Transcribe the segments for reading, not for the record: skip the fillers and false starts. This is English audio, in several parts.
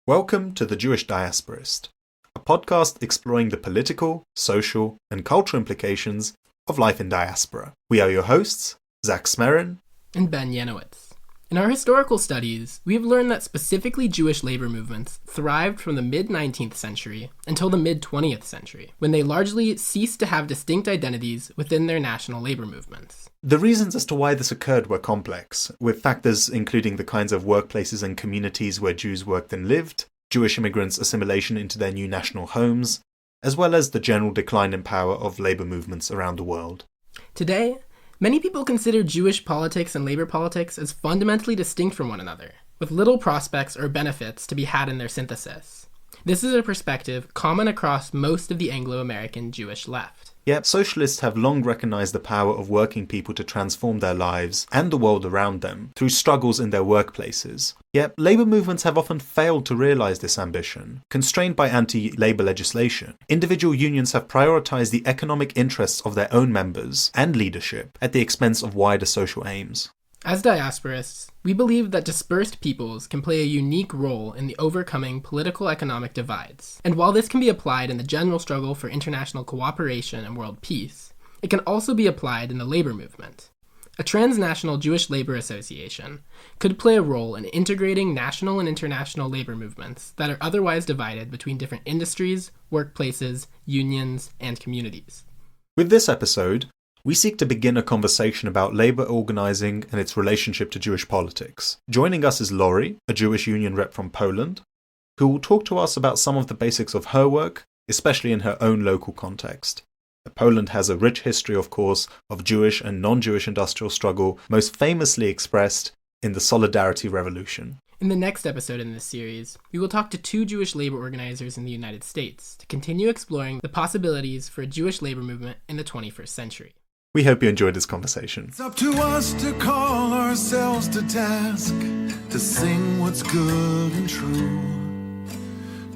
Welcome to the Jewish Diasporist, a podcast exploring the political, social, and cultural implications of life in diaspora. We are your hosts, Zach Smerin and Ben Yanowitz. In our historical studies, we have learned that specifically Jewish labor movements thrived from the mid-19th century until the mid-20th century, when they largely ceased to have distinct identities within their national labor movements. The reasons as to why this occurred were complex, with factors including the kinds of workplaces and communities where Jews worked and lived, Jewish immigrants' assimilation into their new national homes, as well as the general decline in power of labor movements around the world. Today, many people consider Jewish politics and labor politics as fundamentally distinct from one another, with little prospects or benefits to be had in their synthesis. This is a perspective common across most of the Anglo-American Jewish left. Yet socialists have long recognized the power of working people to transform their lives and the world around them through struggles in their workplaces. Yet labor movements have often failed to realize this ambition. Constrained by anti-labor legislation, individual unions have prioritized the economic interests of their own members and leadership at the expense of wider social aims. As diasporists, we believe that dispersed peoples can play a unique role in the overcoming political-economic divides. And while this can be applied in the general struggle for international cooperation and world peace, it can also be applied in the labor movement. A transnational Jewish labor association could play a role in integrating national and international labor movements that are otherwise divided between different industries, workplaces, unions, and communities. With this episode, we seek to begin a conversation about labor organizing and its relationship to Jewish politics. Joining us is Laurie, a Jewish union rep from Poland, who will talk to us about some of the basics of her work, especially in her own local context. Poland has a rich history, of course, of Jewish and non-Jewish industrial struggle, most famously expressed in the Solidarity Revolution. In the next episode in this series, we will talk to two Jewish labor organizers in the United States to continue exploring the possibilities for a Jewish labor movement in the 21st century. We hope you enjoyed this conversation. It's up to us to call ourselves to task, to sing what's good and true,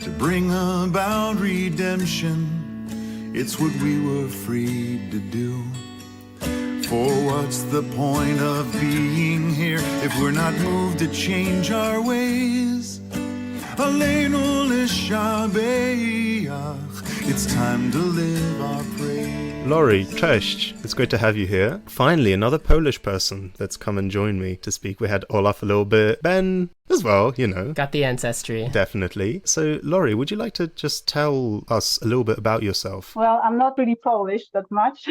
to bring about redemption. It's what we were freed to do. For what's the point of being here if we're not moved to change our ways? Aleinu l'shabeach. It's time to live our praise. Laurie, cześć. It's great to have you here. Finally, another Polish person that's come and joined me to speak. We had Olaf a little bit, Ben as well, you know. Got the ancestry. Definitely. So, Laurie, would you like to just tell us a little bit about yourself? Well, I'm not really Polish that much.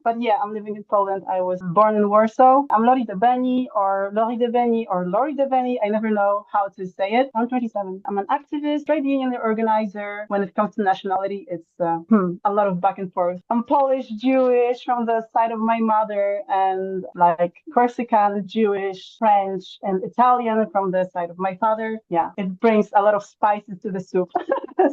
But yeah, I'm living in Poland. I was born in Warsaw. I'm Laurie Debeni or Laurie Debeni or Laurie Debeni. I never know how to say it. I'm 27. I'm an activist, trade union organizer. When it comes to nationality, it's a lot of back and forth. I'm Polish, Jewish from the side of my mother, and like Corsican, Jewish, French, and Italian from the side of my father. Yeah, it brings a lot of spices to the soup.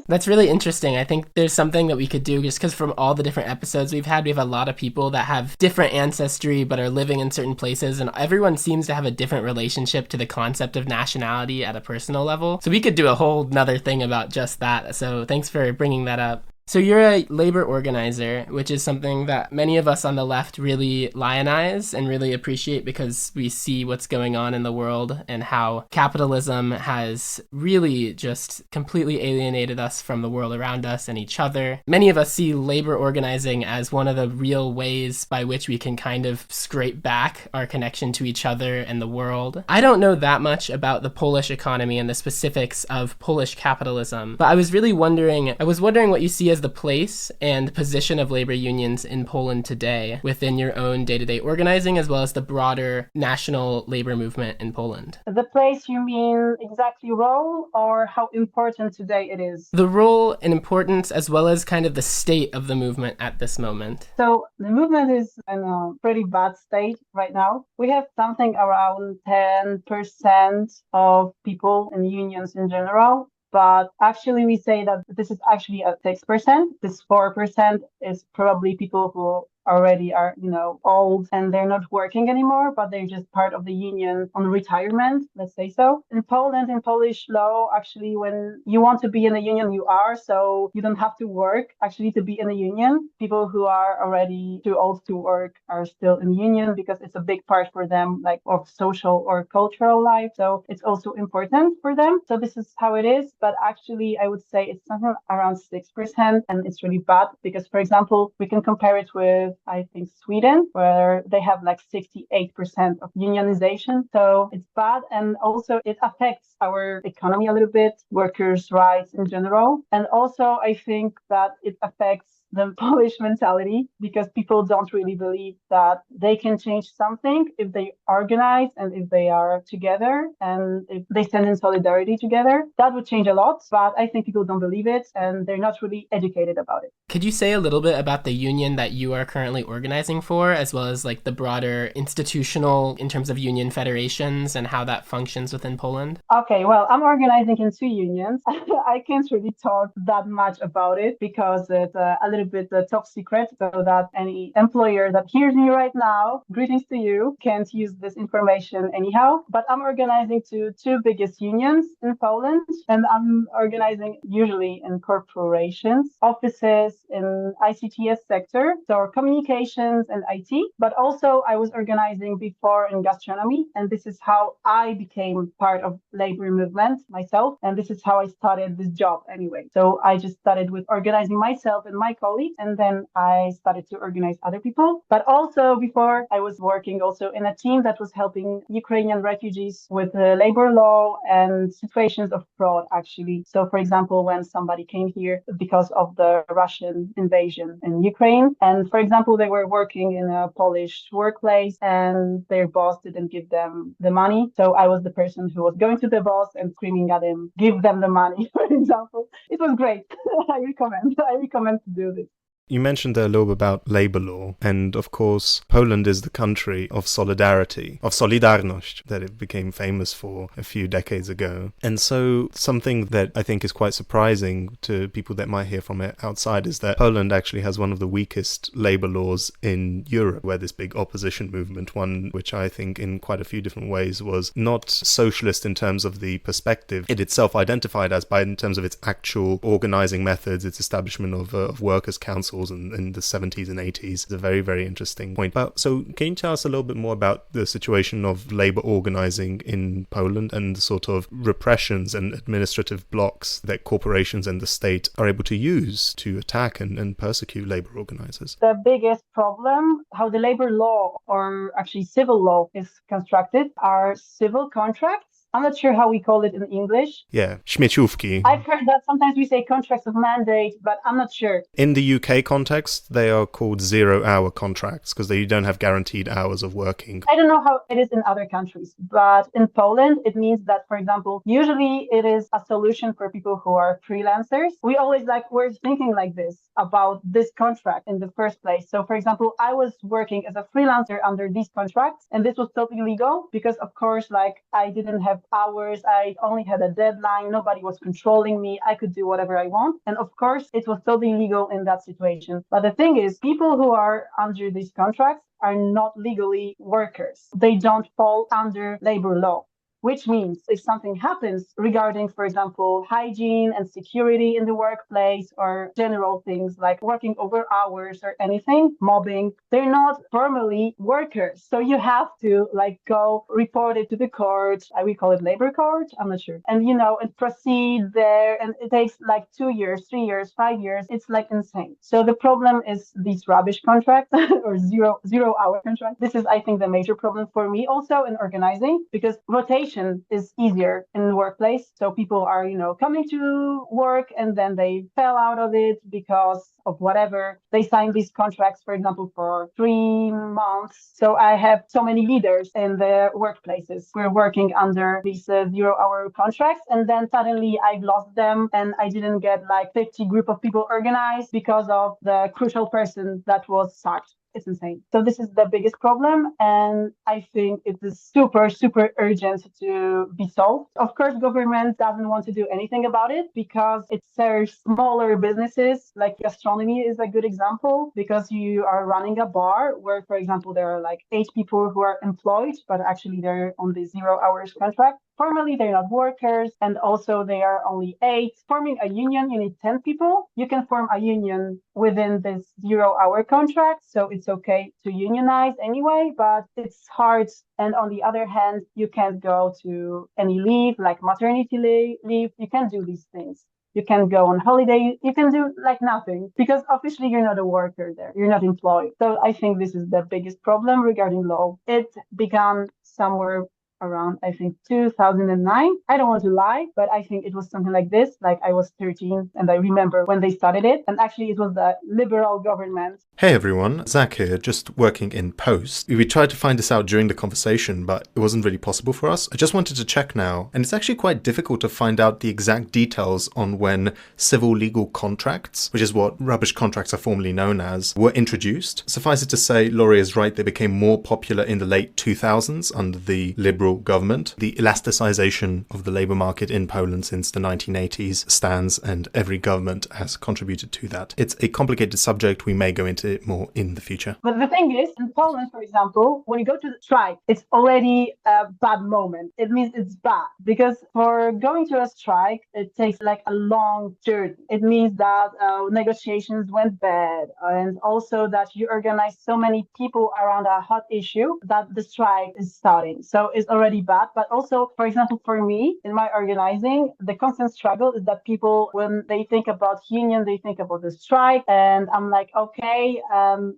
That's really interesting. I think there's something that we could do just because from all the different episodes we've had, we have a lot of people that have different ancestry but are living in certain places, and everyone seems to have a different relationship to the concept of nationality at a personal level. So we could do a whole nother thing about just that. So thanks for bringing that up. So you're a labor organizer, which is something that many of us on the left really lionize and really appreciate because we see what's going on in the world and how capitalism has really just completely alienated us from the world around us and each other. Many of us see labor organizing as one of the real ways by which we can kind of scrape back our connection to each other and the world. I don't know that much about the Polish economy and the specifics of Polish capitalism, but I was wondering what you see as the place and position of labor unions in Poland today within your own day-to-day organizing as well as the broader national labor movement in Poland. The place, you mean exactly role or how important today it is? The role and importance as well as kind of the state of the movement at this moment. So the movement is in a pretty bad state right now. We have something around 10% of people in unions in general. But actually, we say that this is actually at 6%. This 4% is probably people who already are, old and they're not working anymore, but they're just part of the union on retirement, let's say so. In Poland, in Polish law, actually, when you want to be in a union, you are, so you don't have to work actually to be in a union. People who are already too old to work are still in union because it's a big part for them, like of social or cultural life. So it's also important for them. So this is how it is. But actually, I would say it's something around 6%. And it's really bad because, for example, we can compare it with, I think, Sweden, where they have like 68% of unionization. So it's bad. And also it affects our economy a little bit, workers' rights in general. And also I think that it affects the Polish mentality because people don't really believe that they can change something if they organize and if they are together and if they stand in solidarity together. That would change a lot, but I think people don't believe it and they're not really educated about it. Could you say a little bit about the union that you are currently organizing for, as well as like the broader institutional in terms of union federations and how that functions within Poland? Okay, well, I'm organizing in 2 unions. I can't really talk that much about it because it's a little bit top secret, so that any employer that hears me right now, greetings to you, can't use this information anyhow. But I'm organizing to 2 biggest unions in Poland, and I'm organizing usually in corporations, offices, in ICTS sector, so communications and IT. But also I was organizing before in gastronomy, and this is how I became part of labor movement myself, and this is how I started this job anyway. So I just started with organizing myself and my colleagues, and then I started to organize other people. But also before I was working also in a team that was helping Ukrainian refugees with labor law and situations of fraud actually. So for example, when somebody came here because of the Russian invasion in Ukraine, and for example, they were working in a Polish workplace and their boss didn't give them the money. So I was the person who was going to the boss and screaming at him, give them the money, for example. It was great. I recommend to do this. You mentioned there a little bit about labor law, and of course, Poland is the country of solidarity, of Solidarność, that it became famous for a few decades ago. And so something that I think is quite surprising to people that might hear from it outside is that Poland actually has one of the weakest labor laws in Europe, where this big opposition movement, one which I think in quite a few different ways was not socialist in terms of the perspective it itself identified as, but in terms of its actual organizing methods, its establishment of workers' councils in the 70s and 80s. It's a very, very interesting point. But so can you tell us a little bit more about the situation of labor organizing in Poland and the sort of repressions and administrative blocks that corporations and the state are able to use to attack and persecute labor organizers? The biggest problem, how the labor law or actually civil law is constructed, are civil contracts. I'm not sure how we call it in English. Yeah, śmieciówki. I've heard that sometimes we say contracts of mandate, but I'm not sure. In the UK context, they are called 0-hour contracts because they don't have guaranteed hours of working. I don't know how it is in other countries, but in Poland, it means that, for example, usually it is a solution for people who are freelancers. We're thinking like this about this contract in the first place. So, for example, I was working as a freelancer under these contracts, and this was totally legal because, of course, I didn't have hours. I only had a deadline. Nobody was controlling me. I could do whatever I want. And of course, it was totally legal in that situation. But the thing is, people who are under these contracts are not legally workers. They don't fall under labor law. Which means if something happens regarding, for example, hygiene and security in the workplace or general things like working over hours or anything, mobbing, they're not formally workers. So you have to go report it to the court. We call it labor court. I'm not sure. And, and proceed there. And it takes 2 years, 3 years, 5 years. It's insane. So the problem is these rubbish contracts or zero-hour contracts. This is, I think, the major problem for me also in organizing, because rotation is easier in the workplace. So people are, coming to work and then they fell out of it because of whatever. They signed these contracts, for example, for 3 months. So I have so many leaders in the workplaces. We're working under these 0-hour contracts. And then suddenly I've lost them and I didn't get 50 group of people organized because of the crucial person that was sacked. It's insane. So this is the biggest problem. And I think it is super, super urgent to be solved. Of course, government doesn't want to do anything about it because it serves smaller businesses. Like gastronomy is a good example, because you are running a bar where, for example, there are like 8 people who are employed, but actually they're on the 0 hours contract. Formally, they're not workers, and also they are only 8. Forming a union, you need 10 people. You can form a union within this 0 hour contract, so it's okay to unionize anyway, but it's hard. And on the other hand, you can't go to any leave, like maternity leave. You can't do these things. You can go on holiday. You can do like nothing because officially you're not a worker there. You're not employed. So I think this is the biggest problem regarding law. It began somewhere around, I think, 2009. I don't want to lie, but I think it was something like this. Like I was 13 and I remember when they started it. And actually it was the liberal government. Hey everyone, Zach here, just working in post. We tried to find this out during the conversation, but it wasn't really possible for us. I just wanted to check now, and it's actually quite difficult to find out the exact details on when civil legal contracts, which is what rubbish contracts are formerly known as, were introduced. Suffice it to say, Laurie is right, they became more popular in the late 2000s under the liberal government. The elasticization of the labour market in Poland since the 1980s stands, and every government has contributed to that. It's a complicated subject. We may go into it more in the future. But the thing is, in Poland, for example, when you go to the strike, it's already a bad moment. It means it's bad because for going to a strike, it takes like a long journey. It means that negotiations went bad, and also that you organize so many people around a hot issue that the strike is starting. So it's already bad. But also, for example, for me, in my organizing, the constant struggle is that people, when they think about union, they think about the strike. And I'm like, okay,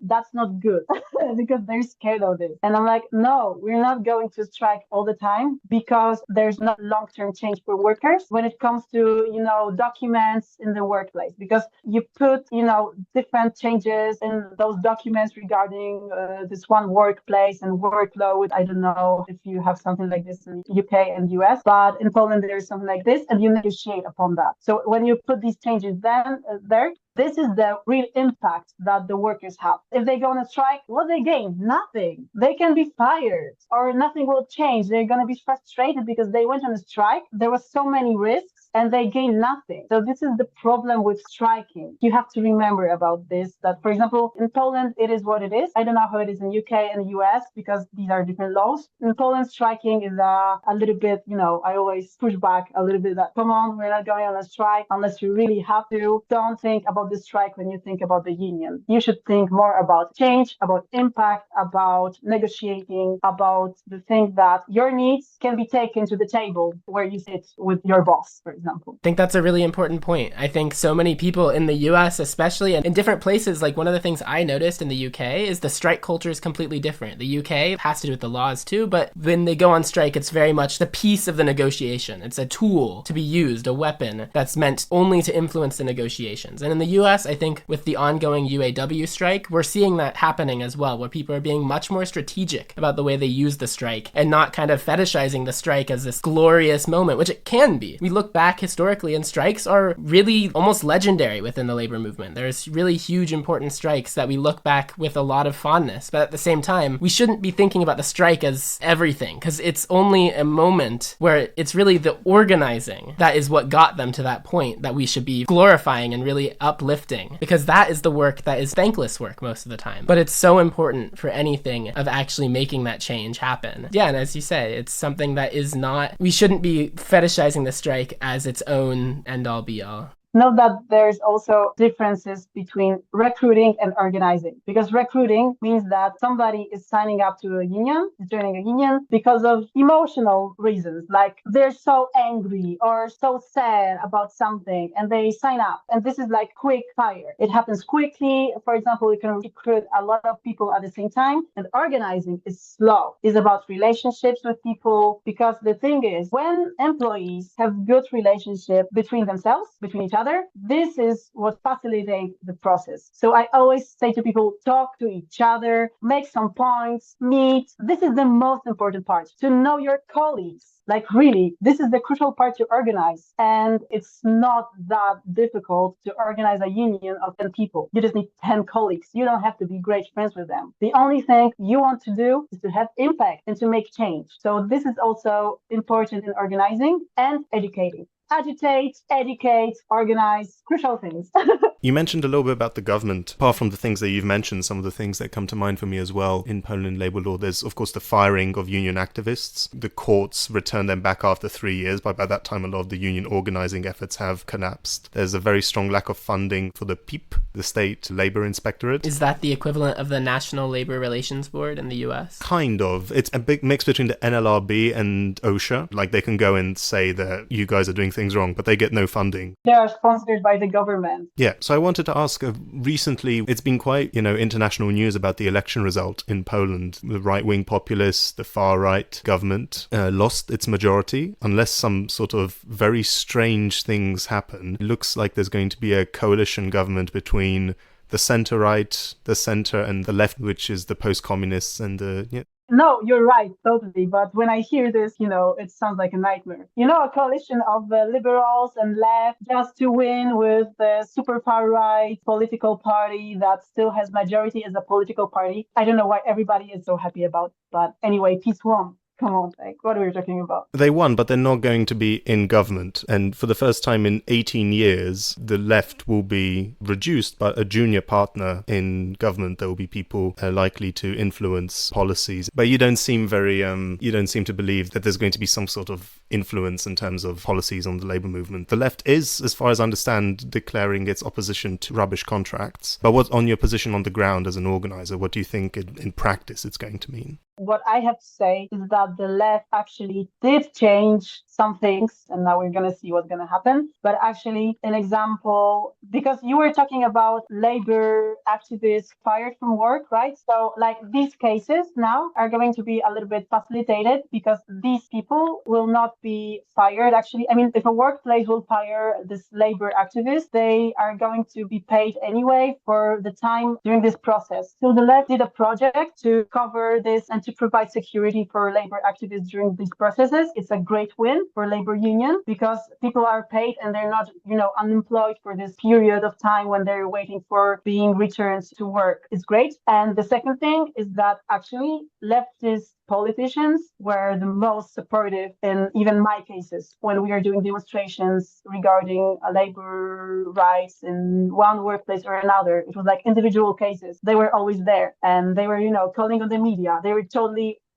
that's not good because they're scared of this. And I'm like, no, we're not going to strike all the time because there's not long-term change for workers when it comes to, documents in the workplace, because you put, different changes in those documents regarding this one workplace and workload. I don't know if you have something like this in UK and US, but in Poland, there is something like this and you negotiate upon that. So when you put these changes there, this is the real impact that the workers have. If they go on a strike, what they gain? Nothing. They can be fired or nothing will change. They're going to be frustrated because they went on a strike. There was so many risks and they gain nothing. So this is the problem with striking. You have to remember about this, that, for example, in Poland, it is what it is. I don't know how it is in UK and US because these are different laws. In Poland, striking is a little bit, I always push back a little bit that, come on, we're not going on a strike unless you really have to. Don't think about the strike when you think about the union. You should think more about change, about impact, about negotiating, about the thing that your needs can be taken to the table where you sit with your boss, for example. I think that's a really important point. I think so many people in the US, especially, and in different places, like one of the things I noticed in the UK is the strike culture is completely different. The UK has to do with the laws too, but when they go on strike, it's very much the piece of the negotiation. It's a tool to be used, a weapon that's meant only to influence the negotiations. And in the US, I think with the ongoing UAW strike, we're seeing that happening as well, where people are being much more strategic about the way they use the strike and not kind of fetishizing the strike as this glorious moment, which it can be. We look back historically and strikes are really almost legendary within the labor movement. There's really huge important strikes that we look back with a lot of fondness, but at the same time, we shouldn't be thinking about the strike as everything because it's only a moment where it's really the organizing that is what got them to that point that we should be glorifying and really uplifting, because that is the work that is thankless work most of the time. But it's so important for anything of actually making that change happen. Yeah, and as you say, it's something that is not, we shouldn't be fetishizing the strike as its own end-all be-all. Note that there's also differences between recruiting and organizing, because recruiting means that somebody is signing up to a union, is joining a union because of emotional reasons, like they're so angry or so sad about something and they sign up. And this is like quick fire. It happens quickly. For example, you can recruit a lot of people at the same time. And organizing is slow. It's about relationships with people, because the thing is, when employees have good relationship between themselves, between each other, this is what facilitates the process. So I always say to people, talk to each other, make some points, meet. This is the most important part, to know your colleagues. Like really, this is the crucial part to organize. And it's not that difficult to organize a union of 10 people. You just need 10 colleagues. You don't have to be great friends with them. The only thing you want to do is to have impact and to make change. So this is also important in organizing and educating. Agitate, educate, organize, crucial things. You mentioned a little bit about the government. Apart from the things that you've mentioned, some of the things that come to mind for me as well in Poland labor law, there's of course the firing of union activists. The courts return them back after 3 years, but by that time a lot of the union organizing efforts have collapsed. There's a very strong lack of funding for the PIP, the State Labor Inspectorate. Is that the equivalent of the National Labor Relations Board in the US? Kind of. It's a big mix between the NLRB and OSHA. Like they can go and say that you guys are doing things wrong, but they get no funding. They are sponsored by the government. Yeah, so I wanted to ask, recently it's been quite, international news about the election result in Poland. The right-wing populists, the far-right government lost its majority. Unless some sort of very strange things happen, it looks like there's going to be a coalition government between the centre-right, the centre, and the left, which is the post-communists and the... Yeah. No, you're right, totally. But when I hear this, it sounds like a nightmare. A coalition of liberals and left just to win with the super far right political party that still has majority as a political party. I don't know why everybody is so happy about. But anyway, peace won. Come on, what are we talking about? They won, but they're not going to be in government. And for the first time in 18 years, the left will be reduced, but a junior partner in government. There will be people likely to influence policies. But you don't seem to believe that there's going to be some sort of influence in terms of policies on the labour movement. The left is, as far as I understand, declaring its opposition to rubbish contracts. But what's on your position on the ground as an organiser? What do you think in practice it's going to mean? What I have to say is that the left actually did change some things, and now we're going to see what's going to happen. But actually, an example, because you were talking about labor activists fired from work, right? So these cases now are going to be a little bit facilitated because these people will not be fired. Actually, if a workplace will fire this labor activist, they are going to be paid anyway for the time during this process. So the left did a project to cover this and to provide security for labor activists during these processes. It's a great win for labor union because people are paid and they're not, unemployed for this period of time when they're waiting for being returned to work. It's great. And the second thing is that actually leftist politicians were the most supportive in even my cases when we are doing demonstrations regarding labor rights in one workplace or another. It was like individual cases. They were always there and they were, calling on the media. They were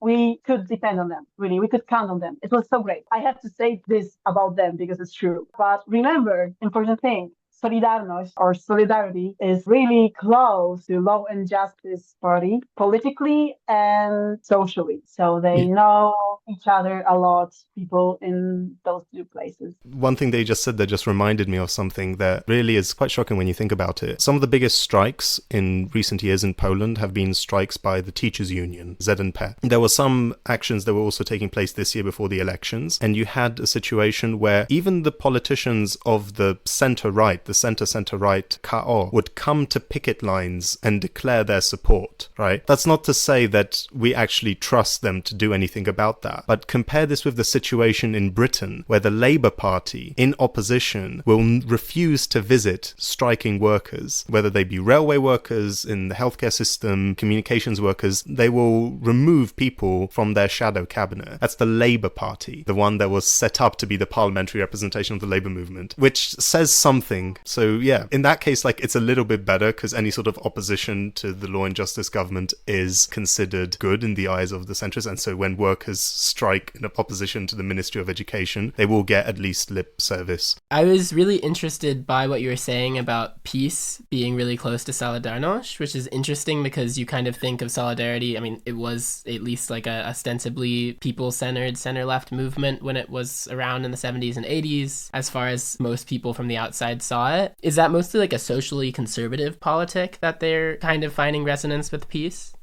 we could depend on them. Really, we could count on them. It was so great. I have to say this about them because it's true. But remember, important thing, Solidarność or solidarity is really close to Law and Justice Party politically and socially. So they know each other a lot, people in those two places. One thing they just said that just reminded me of something that really is quite shocking when you think about it. Some of the biggest strikes in recent years in Poland have been strikes by the teachers' union, ZNP. There were some actions that were also taking place this year before the elections, and you had a situation where even the politicians of the centre-right, the centre-right KO, would come to picket lines and declare their support, right? That's not to say that we actually trust them to do anything about that. But compare this with the situation in Britain, where the Labour Party, in opposition, will refuse to visit striking workers, whether they be railway workers, in the healthcare system, communications workers. They will remove people from their shadow cabinet. That's the Labour Party, the one that was set up to be the parliamentary representation of the labour movement, which says something. So yeah, in that case, it's a little bit better because any sort of opposition to the Law and Justice government is considered good in the eyes of the centrists. And so when workers strike in opposition to the Ministry of Education, they will get at least lip service. I was really interested by what you were saying about peace being really close to Solidarność, which is interesting because you kind of think of Solidarity. It was at least a ostensibly people-centered center-left movement when it was around in the 70s and 80s, as far as most people from the outside saw it. Is that mostly a socially conservative politic that they're kind of finding resonance with peace?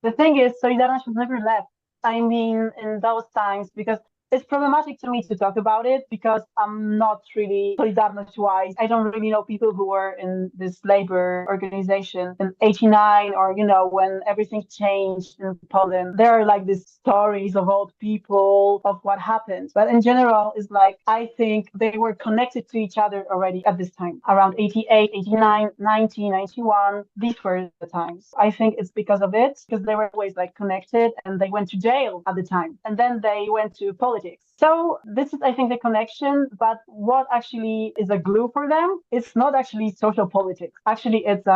The thing is, Solidarność was never left. In those times, because It's problematic to me to talk about it because I'm not really Solidarność-wise. I don't really know people who were in this labor organization in 89 or, when everything changed in Poland. There are like these stories of old people, of what happened. But in general, it's like, I think they were connected to each other already at this time, around 88, 89, 90, 91. These were the times. I think it's because of it, because they were always like connected and they went to jail at the time. And then they went to politics. So this is, I think, the connection. But what actually is a glue for them? It's not actually social politics. Actually, it's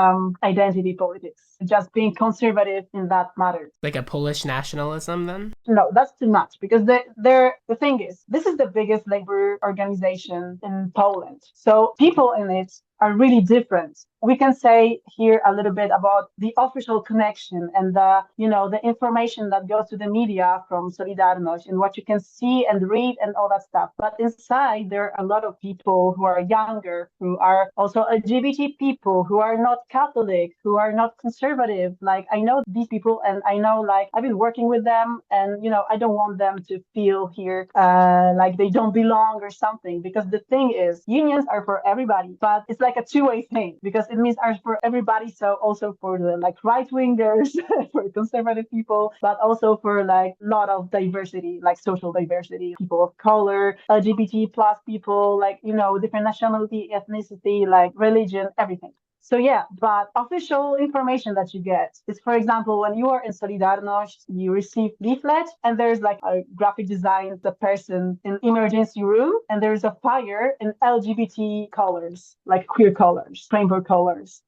identity politics. Just being conservative in that matter. Like a Polish nationalism, then? No, that's too much because the thing is, this is the biggest labor organization in Poland. So people in it are really different. We can say here a little bit about the official connection and the information that goes to the media from Solidarność and what you can see and read and all that stuff. But inside, there are a lot of people who are younger, who are also LGBT people, who are not Catholic, who are not conservative. Like, I know these people and I know, like, I've been working with them and, I don't want them to feel here like they don't belong or something. Because the thing is, unions are for everybody, but it's like a two-way thing because it means are for everybody. So also for the like right-wingers, for conservative people, but also for like a lot of diversity, like social diversity, people of color, LGBT plus people, like, different nationality, ethnicity, like religion, everything. So yeah, but official information that you get is, for example, when you are in Solidarność, you receive leaflet and there's like a graphic design, the person in emergency room, and there's a fire in LGBT colors, like queer colors, rainbow colors.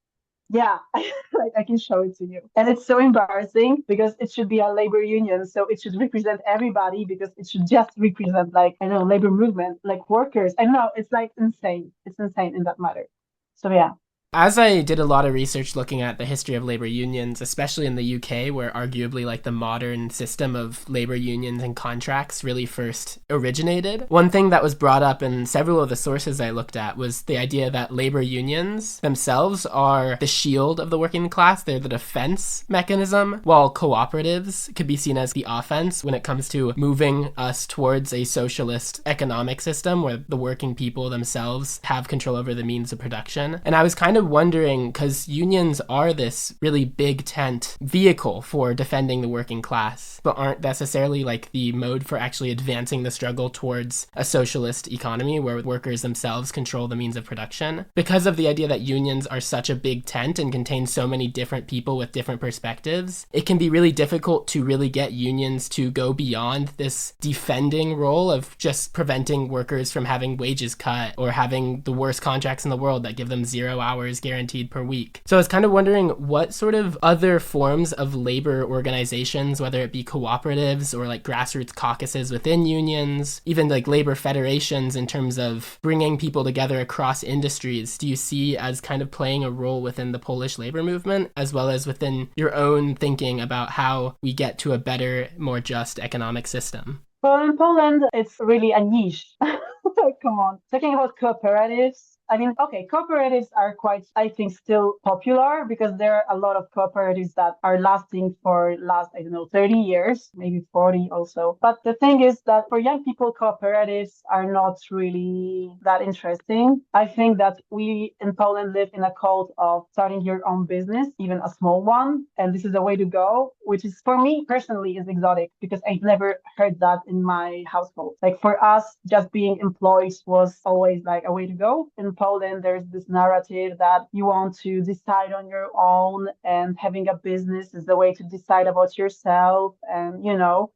Yeah, I can show it to you. And it's so embarrassing because it should be a labor union. So it should represent everybody because it should just represent like, I don't know, labor movement, like workers. I don't know. It's like insane. It's insane in that matter. So yeah. As I did a lot of research looking at the history of labor unions, especially in the UK, where arguably like the modern system of labor unions and contracts really first originated, one thing that was brought up in several of the sources I looked at was the idea that labor unions themselves are the shield of the working class. They're the defense mechanism, while cooperatives could be seen as the offense when it comes to moving us towards a socialist economic system where the working people themselves have control over the means of production. And I was kind of wondering, because unions are this really big tent vehicle for defending the working class, but aren't necessarily like the mode for actually advancing the struggle towards a socialist economy where workers themselves control the means of production. Because of the idea that unions are such a big tent and contain so many different people with different perspectives, it can be really difficult to really get unions to go beyond this defending role of just preventing workers from having wages cut or having the worst contracts in the world that give them 0 hours guaranteed per week. So I was kind of wondering what sort of other forms of labor organizations, whether it be cooperatives or like grassroots caucuses within unions, even like labor federations in terms of bringing people together across industries, do you see as kind of playing a role within the Polish labor movement, as well as within your own thinking about how we get to a better, more just economic system? Well, in Poland, it's really a niche. Come on. Talking about cooperatives, I mean, okay, cooperatives are quite, I think, still popular because there are a lot of cooperatives that are lasting for last, I don't know, 30 years, maybe 40 also. But the thing is that for young people, cooperatives are not really that interesting. I think that we in Poland live in a cult of starting your own business, even a small one. And this is a way to go, which is for me personally is exotic because I've never heard that in my household. Like for us, just being employed was always like a way to go. In Poland, there's this narrative that you want to decide on your own and having a business is the way to decide about yourself. And,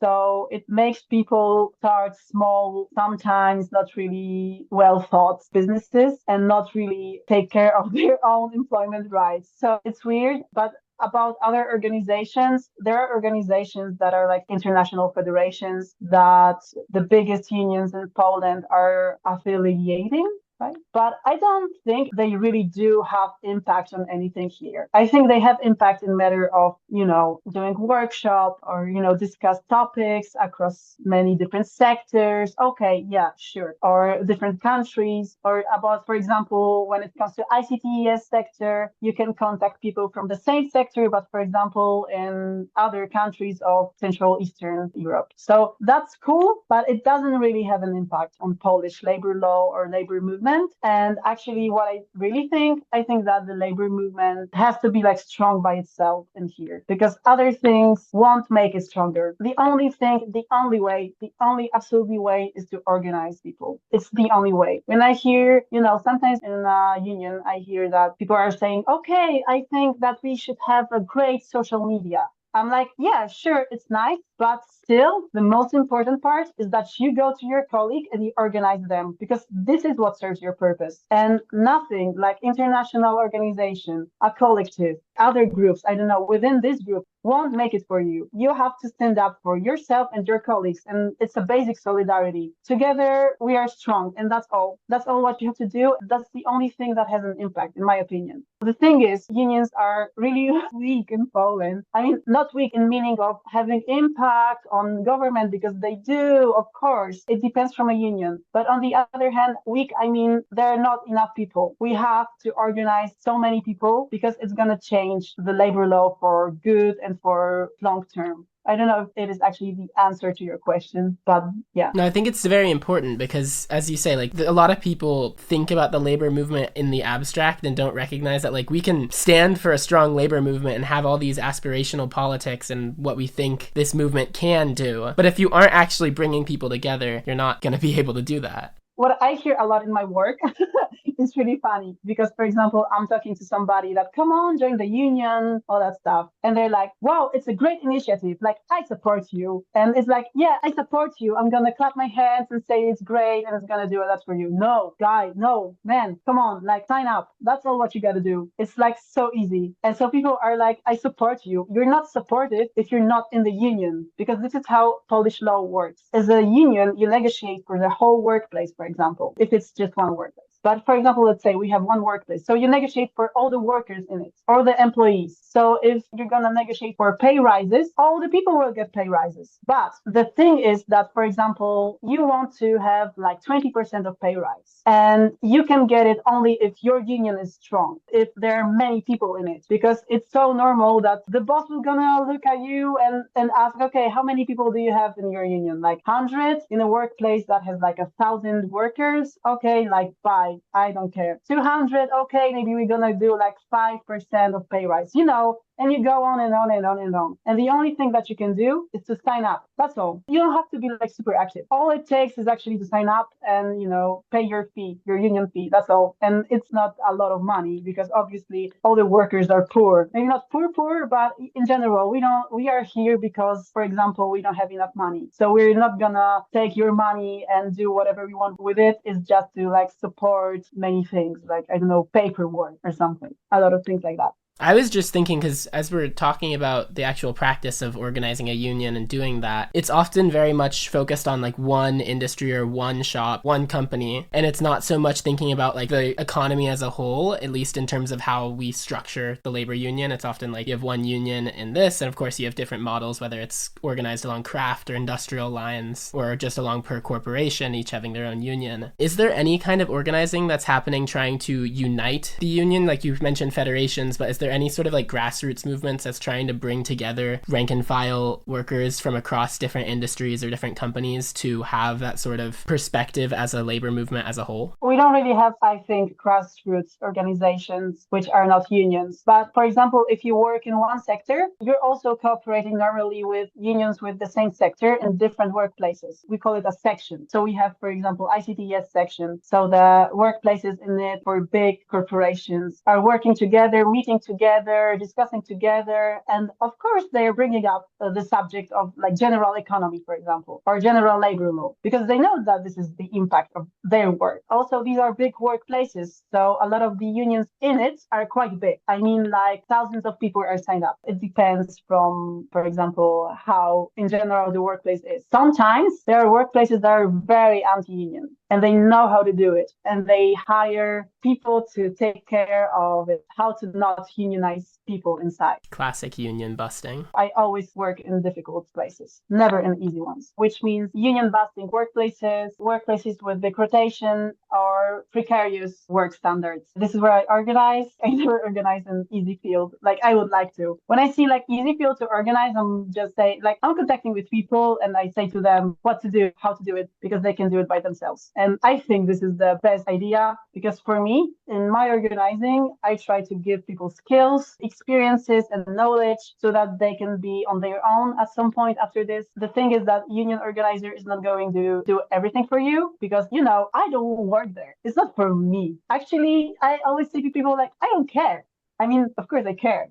so it makes people start small, sometimes not really well thought businesses and not really take care of their own employment rights. So it's weird, but about other organizations, there are organizations that are like international federations that the biggest unions in Poland are affiliating. right? But I don't think they really do have impact on anything here. I think they have impact in matter of, doing workshop or, discuss topics across many different sectors. Okay, yeah, sure. Or different countries or about, for example, when it comes to ICTES sector, you can contact people from the same sector, but for example, in other countries of Central Eastern Europe. So that's cool, but it doesn't really have an impact on Polish labor law or labor movement. And actually, what I really think, I think that the labor movement has to be like strong by itself in here because other things won't make it stronger. The only thing, the only way, the only absolutely way is to organize people. It's the only way. When I hear, sometimes in a union, I hear that people are saying, okay, I think that we should have a great social media. I'm like, yeah, sure, it's nice, but still, the most important part is that you go to your colleague and you organize them because this is what serves your purpose. And nothing like international organization, a collective, other groups, I don't know, within this group won't make it for you. You have to stand up for yourself and your colleagues. And it's a basic solidarity. Together, we are strong. And that's all. That's all what you have to do. That's the only thing that has an impact, in my opinion. The thing is, unions are really weak in Poland. I mean, not weak in meaning of having impact on government because they do, of course. It depends from a union. But on the other hand, weak, I mean, there are not enough people. We have to organize so many people because it's going to change the labor law for good and for long term. I don't know if it is actually the answer to your question, but yeah. No, I think it's very important because, as you say, like a lot of people think about the labor movement in the abstract and don't recognize that like we can stand for a strong labor movement and have all these aspirational politics and what we think this movement can do. But if you aren't actually bringing people together, you're not going to be able to do that. What I hear a lot in my work is really funny because, for example, I'm talking to somebody that, come on, join the union, all that stuff. And they're like, wow, it's a great initiative. Like, I support you. And it's like, yeah, I support you. I'm going to clap my hands and say it's great and it's going to do that for you. No, guy, no, man, come on, like sign up. That's all what you got to do. It's like so easy. And so people are like, I support you. You're not supported if you're not in the union because this is how Polish law works. As a union, you negotiate for the whole workplace, for example, if it's just one workplace. But for example, let's say we have one workplace. So you negotiate for all the workers in it, or the employees. So if you're going to negotiate for pay rises, all the people will get pay rises. But the thing is that, for example, you want to have like 20% of pay rise. And you can get it only if your union is strong, if there are many people in it, because it's so normal that the boss will gonna look at you and ask, okay, how many people do you have in your union? Like 100 in a workplace that has like 1,000 workers? Okay, like 5. I don't care. 200, okay, maybe we're gonna do like 5% of pay rise, and you go on and on and on and on. And the only thing that you can do is to sign up. That's all. You don't have to be like super active. All it takes is actually to sign up and, pay your fee, your union fee. That's all. And it's not a lot of money because obviously all the workers are poor. Maybe not poor, but in general, we are here because, for example, we don't have enough money. So we're not gonna take your money and do whatever we want with it. It's just to like support many things, like, I don't know, paperwork or something. A lot of things like that. I was just thinking, because as we're talking about the actual practice of organizing a union and doing that, it's often very much focused on like one industry or one shop, one company. And it's not so much thinking about like the economy as a whole, at least in terms of how we structure the labor union. It's often like you have one union in this, and of course you have different models, whether it's organized along craft or industrial lines or just along per corporation, each having their own union. Is there any kind of organizing that's happening trying to unite the union? Like you mentioned federations, but is there any sort of like grassroots movements that's trying to bring together rank and file workers from across different industries or different companies to have that sort of perspective as a labor movement as a whole? We don't really have, I think, grassroots organizations which are not unions. But for example, if you work in one sector, you're also cooperating normally with unions with the same sector in different workplaces. We call it a section. So we have, for example, ICTS section. So the workplaces in it for big corporations are working together, meeting together, discussing together. And of course, they're bringing up the subject of like general economy, for example, or general labor law, because they know that this is the impact of their work. Also, these are big workplaces. So a lot of the unions in it are quite big. I mean, like thousands of people are signed up. It depends from, for example, how in general the workplace is. Sometimes there are workplaces that are very anti-union. and they know how to do it. And they hire people to take care of it, how to not unionize people inside. Classic union busting. I always work in difficult places, never in easy ones, which means union busting workplaces with big rotation or precarious work standards. This is where I organize. I never organize in easy field like I would like to. When I see like easy field to organize, I'm just say like I'm contacting with people and I say to them what to do, how to do it, because they can do it by themselves. And I think this is the best idea, because for me, in my organizing, I try to give people skills, experiences, and knowledge so that they can be on their own at some point after this. The thing is that union organizer is not going to do everything for you, because, you know, I don't work there. It's not for me. Actually, I always say to people like, I don't care. I mean, of course I care,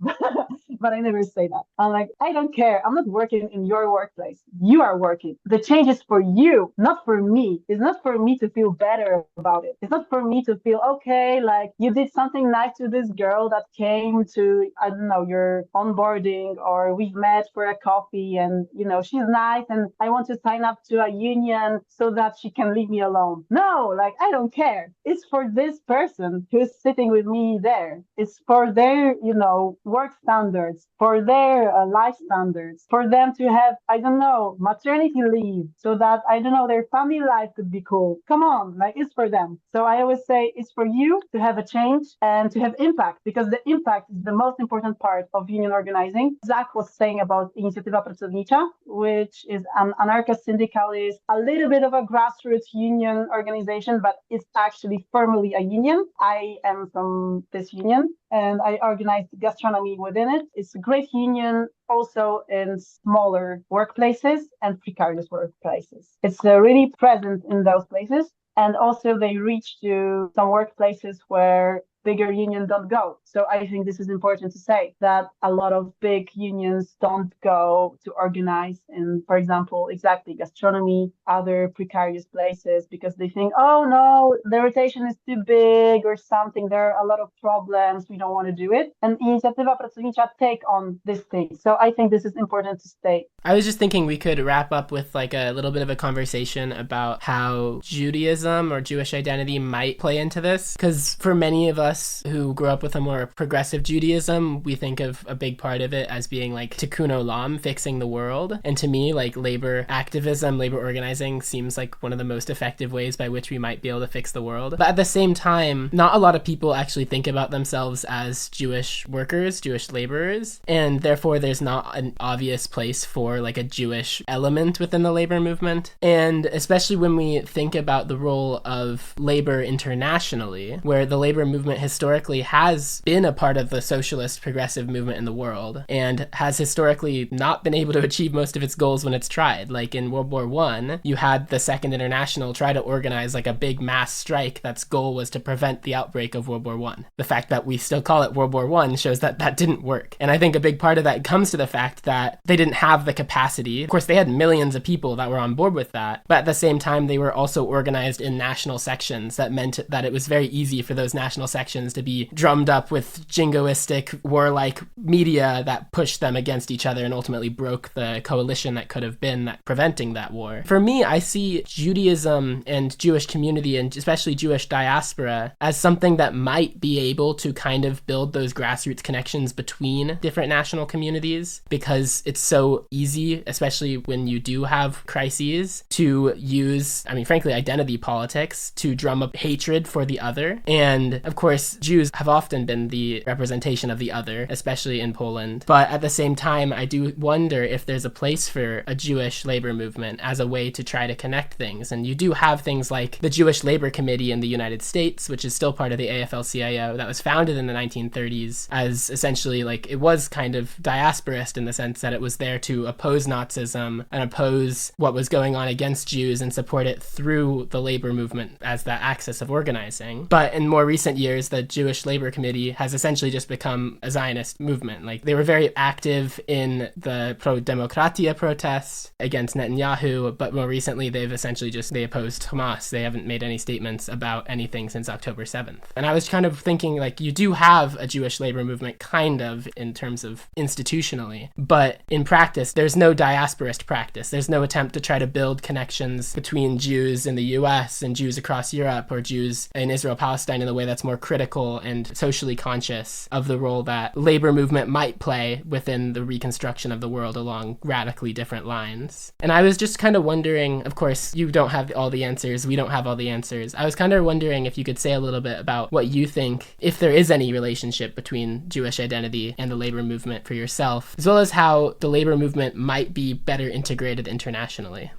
but I never say that. I'm like, I don't care. I'm not working in your workplace. You are working. The change is for you, not for me. It's not for me to feel better about it. It's not for me to feel, okay, like you did something nice to this girl that came to, I don't know, your onboarding, or we've met for a coffee and, you know, she's nice and I want to sign up to a union so that she can leave me alone. No, like, I don't care. It's for this person who's sitting with me there. It's for their, you know, work standards, for their life standards, for them to have, I don't know, maternity leave, so that, I don't know, their family life could be cool. Come on, like, it's for them. So I always say it's for you to have a change and to have impact, because the impact is the most important part of union organizing. Zach was saying about Inicjatywa Pracownicza, which is an anarcho-syndicalist, a little bit of a grassroots union organization, but it's actually formally a union. I am from this union, and I organized gastronomy within it. It's a great union also in smaller workplaces and precarious workplaces. It's really present in those places. And also they reach to some workplaces where bigger unions don't go. So I think this is important to say, that a lot of big unions don't go to organize in, for example, exactly gastronomy, other precarious places, because they think, oh no, the rotation is too big or something. There are a lot of problems. We don't want to do it. And Inicjatywa Pracownicza take on this thing. So I think this is important to state. I was just thinking we could wrap up with like a little bit of a conversation about how Judaism or Jewish identity might play into this. Because for many of us who grew up with a more progressive Judaism, we think of a big part of it as being like tikkun olam, fixing the world. And to me, like labor activism, labor organizing seems like one of the most effective ways by which we might be able to fix the world. But at the same time, not a lot of people actually think about themselves as Jewish workers, Jewish laborers. And therefore, there's not an obvious place for like a Jewish element within the labor movement. And especially when we think about the role of labor internationally, where the labor movement historically has been a part of the socialist progressive movement in the world and has historically not been able to achieve most of its goals when it's tried. Like in World War I, you had the Second International try to organize like a big mass strike that's goal was to prevent the outbreak of World War I. The fact that we still call it World War I shows that that didn't work. And I think a big part of that comes to the fact that they didn't have the capacity. Of course, they had millions of people that were on board with that, but at the same time, they were also organized in national sections. That meant that it was very easy for those national sections to be drummed up with jingoistic, warlike media that pushed them against each other and ultimately broke the coalition that could have been that preventing that war. For me, I see Judaism and Jewish community, and especially Jewish diaspora, as something that might be able to kind of build those grassroots connections between different national communities, because it's so easy, especially when you do have crises, to use, I mean, frankly, identity politics to drum up hatred for the other. And of course, Jews have often been the representation of the other, especially in Poland. But at the same time, I do wonder if there's a place for a Jewish labor movement as a way to try to connect things. And you do have things like the Jewish Labor Committee in the United States, which is still part of the AFL-CIO, that was founded in the 1930s as essentially like, it was kind of diasporist in the sense that it was there to oppose Nazism and oppose what was going on against Jews and support it through the labor movement as that axis of organizing. But in more recent years, the Jewish Labor Committee has essentially just become a Zionist movement. Like, they were very active in the pro-Demokratia protests against Netanyahu, but more recently they've essentially they opposed Hamas. They haven't made any statements about anything since October 7th. And I was kind of thinking, like, you do have a Jewish labor movement, kind of, in terms of institutionally, but in practice, there's no diasporist practice. There's no attempt to try to build connections between Jews in the US and Jews across Europe, or Jews in Israel-Palestine, in a way that's more critical and socially conscious of the role that labor movement might play within the reconstruction of the world along radically different lines. And I was just kind of wondering, of course, you don't have all the answers, we don't have all the answers. I was kind of wondering if you could say a little bit about what you think, if there is any relationship between Jewish identity and the labor movement for yourself, as well as how the labor movement might be better integrated internationally.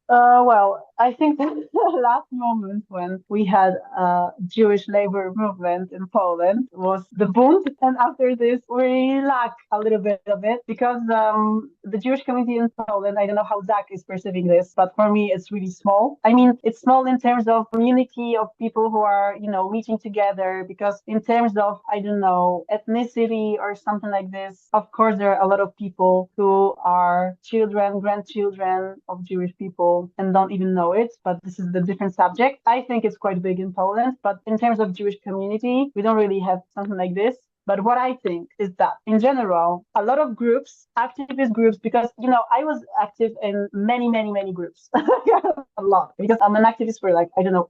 Well, I think that the last moment when we had a Jewish labor movement in Poland was the Bund. And after this, we lack a little bit of it because the Jewish community in Poland, I don't know how Zach is perceiving this, but for me, it's really small. I mean, it's small in terms of community of people who are, meeting together, because in terms of, I don't know, ethnicity or something like this, of course, there are a lot of people who are children, grandchildren of Jewish people and don't even know it, but this is the different subject. I think it's quite big in Poland, but in terms of Jewish community, we don't really have something like this. But what I think is that, in general, a lot of groups, activist groups, because, I was active in many, many, many groups, a lot, because I'm an activist for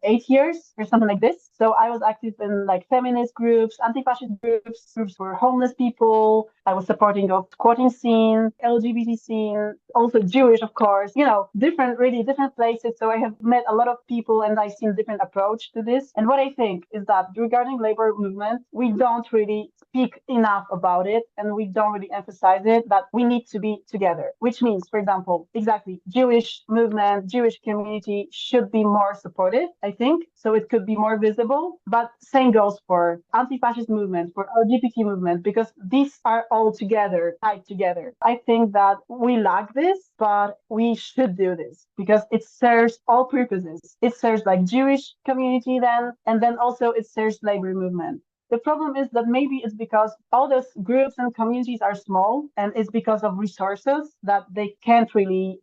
8 years or something like this. So I was active in feminist groups, anti-fascist groups for homeless people. I was supporting of squatting scene, LGBT scene, also Jewish, of course, really different places. So I have met a lot of people and I've seen different approach to this. And what I think is that regarding labor movement, we don't really speak enough about it and we don't really emphasize it, that we need to be together, which means, for example, exactly, Jewish movement, Jewish community should be more supported, I think, so it could be more visible. But same goes for anti-fascist movement, for LGBT movement, because these are all together, tied together. I think that we lack this, but we should do this because it serves all purposes. It serves Jewish community then, and then also it serves labor movement. The problem is that maybe it's because all those groups and communities are small, and it's because of resources that they can't really,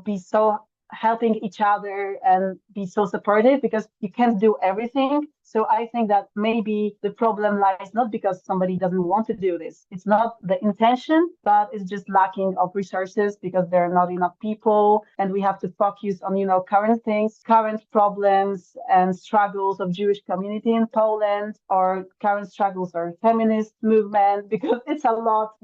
be so helping each other and be so supportive, because you can't do everything. So I think that maybe the problem lies not because somebody doesn't want to do this. It's not the intention, but it's just lacking of resources because there are not enough people. And we have to focus on, current things, current problems and struggles of Jewish community in Poland, or current struggles or feminist movement, because it's a lot,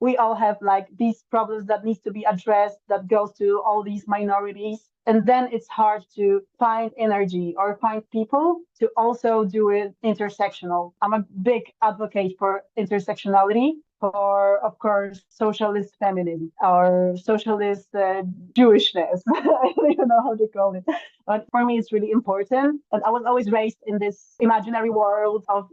we all have these problems that needs to be addressed, that goes to all these minorities. And then it's hard to find energy or find people to also do it intersectional. I'm a big advocate for intersectionality, for, of course, socialist feminism or socialist Jewishness. I don't even know how to call it. But for me, it's really important. And I was always raised in this imaginary world of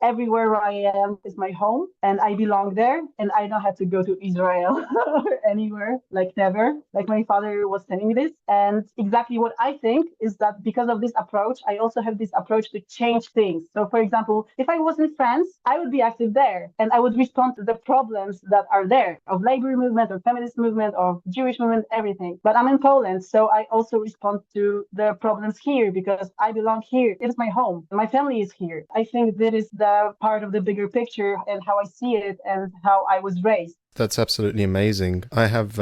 everywhere where I am is my home and I belong there. And I don't have to go to Israel or anywhere, never. My father was telling me this. And exactly what I think is that because of this approach, I also have this approach to change things. So, for example, if I was in France, I would be active there and I would respond to the problems that are there of labor movement or feminist movement or Jewish movement, everything. But I'm in Poland, so I also respond to the problems here because I belong here. It is my home. My family is here. I think that is the part of the bigger picture and how I see it and how I was raised. That's absolutely amazing. I have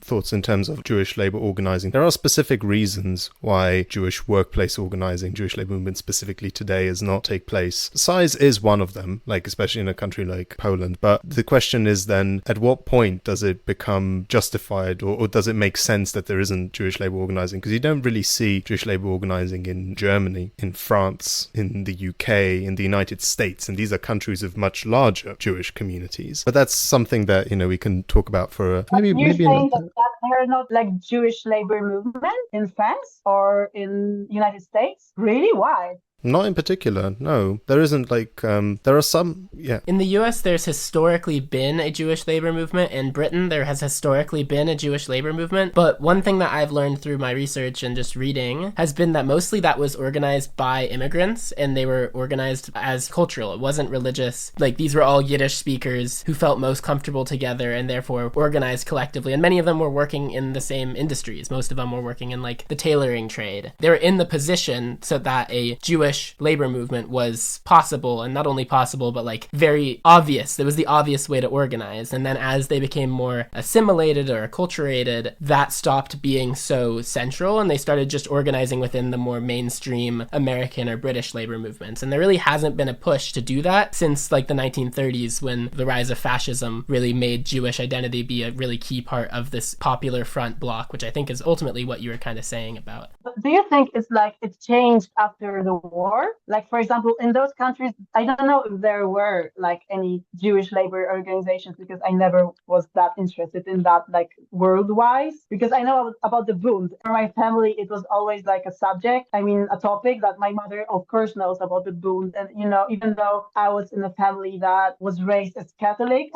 thoughts in terms of Jewish labor organizing. There are specific reasons why Jewish workplace organizing, Jewish labor movement specifically today, does not take place. Size is one of them, especially in a country like Poland. But the question is then, at what point does it become justified or does it make sense that there isn't Jewish labor organizing? Because you don't really see Jewish labor organizing in Germany, in France, in the UK, in the United States. And these are countries with much larger Jewish communities. But that's something that, we can talk about for maybe saying that there are not Jewish labor movement in France or in United States? Really? Why? Not in particular, no. There isn't like, there are some, yeah. In the US, there's historically been a Jewish labor movement. In Britain, there has historically been a Jewish labor movement. But one thing that I've learned through my research and just reading has been that mostly that was organized by immigrants, and they were organized as cultural. It wasn't religious. Like, these were all Yiddish speakers who felt most comfortable together and therefore organized collectively. And many of them were working in the same industries. Most of them were working in like the tailoring trade. They were in the position so that a Jewish labor movement was possible, and not only possible, but like very obvious. It was the obvious way to organize. And then as they became more assimilated or acculturated, that stopped being so central, and they started just organizing within the more mainstream American or British labor movements. And there really hasn't been a push to do that since like the 1930s, when the rise of fascism really made Jewish identity be a really key part of this popular front bloc, which I think is ultimately what you were kind of saying about. But do you think it's like it changed after the war? Like, for example, in those countries, I don't know if there were like any Jewish labor organizations, because I never was that interested in that, like worldwide, because I know about the Bund. For my family, it was always like a subject. I mean, a topic that my mother, of course, knows about the Bund. And, you know, even though I was in a family that was raised as Catholic,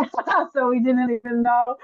so we didn't even know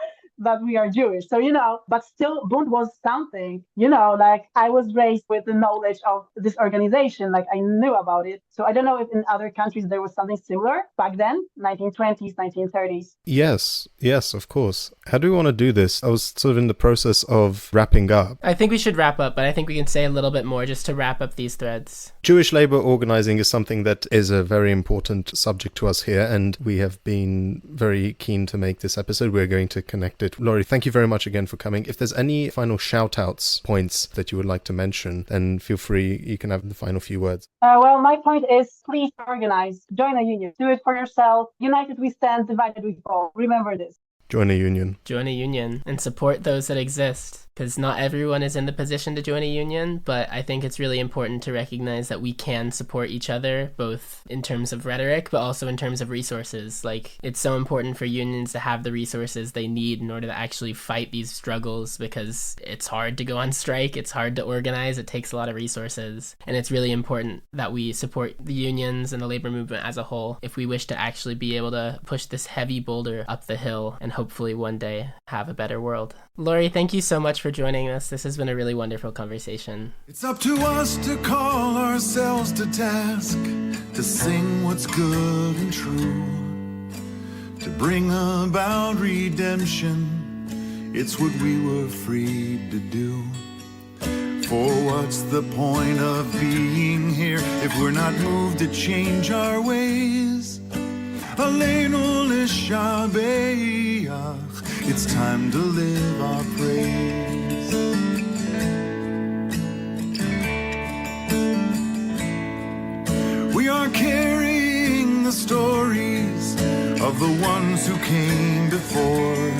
that we are Jewish. So, you know, but still Bund was something, you know, like I was raised with the knowledge of this organization, like I knew about it. So I don't know if in other countries there was something similar back then, 1920s, 1930s. Yes, of course. How do we want to do this? I was sort of in the process of wrapping up. I think we should wrap up, but I think we can say a little bit more just to wrap up these threads. Jewish labor organizing is something that is a very important subject to us here, and we have been very keen to make this episode. We're going to connect it. Laurie, thank you very much again for coming. If there's any final shout-outs, points that you would like to mention, then feel free. You can have the final few words. Well, my point is, please organize. Join a union. Do it for yourself. United we stand, divided we fall. Remember this. Join a union. Join a union and support those that exist. Because not everyone is in the position to join a union, but I think it's really important to recognize that we can support each other, both in terms of rhetoric, but also in terms of resources. Like, it's so important for unions to have the resources they need in order to actually fight these struggles, because it's hard to go on strike, it's hard to organize, it takes a lot of resources. And it's really important that we support the unions and the labor movement as a whole if we wish to actually be able to push this heavy boulder up the hill and hopefully one day have a better world. Laurie, thank you so much for joining us. This has been a really wonderful conversation. It's up to us to call ourselves to task, to sing what's good and true, to bring about redemption. It's what we were freed to do. For what's the point of being here if we're not moved to change our ways? Aleinu l'shabeach, it's time to live our praise. We are carrying the stories of the ones who came before.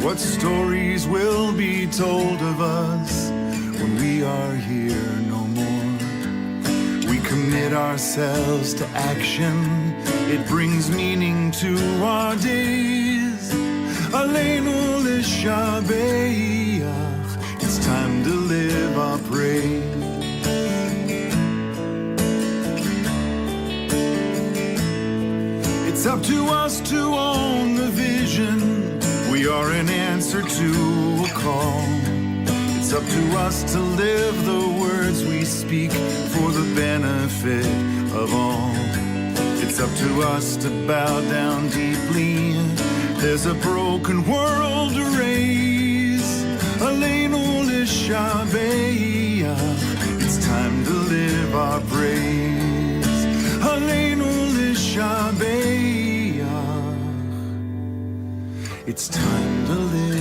What stories will be told of us when we are here no more? We commit ourselves to action. It brings meaning to our days. Aleinu l'shabeach, it's time to live our praise. It's up to us to own the vision. We are an answer to a call. It's up to us to live the words we speak for the benefit of all. It's up to us to bow down deeply. There's a broken world to raise. Aleinu l'shabeach, it's time to live our praise. Aleinu l'shabeach, it's time to live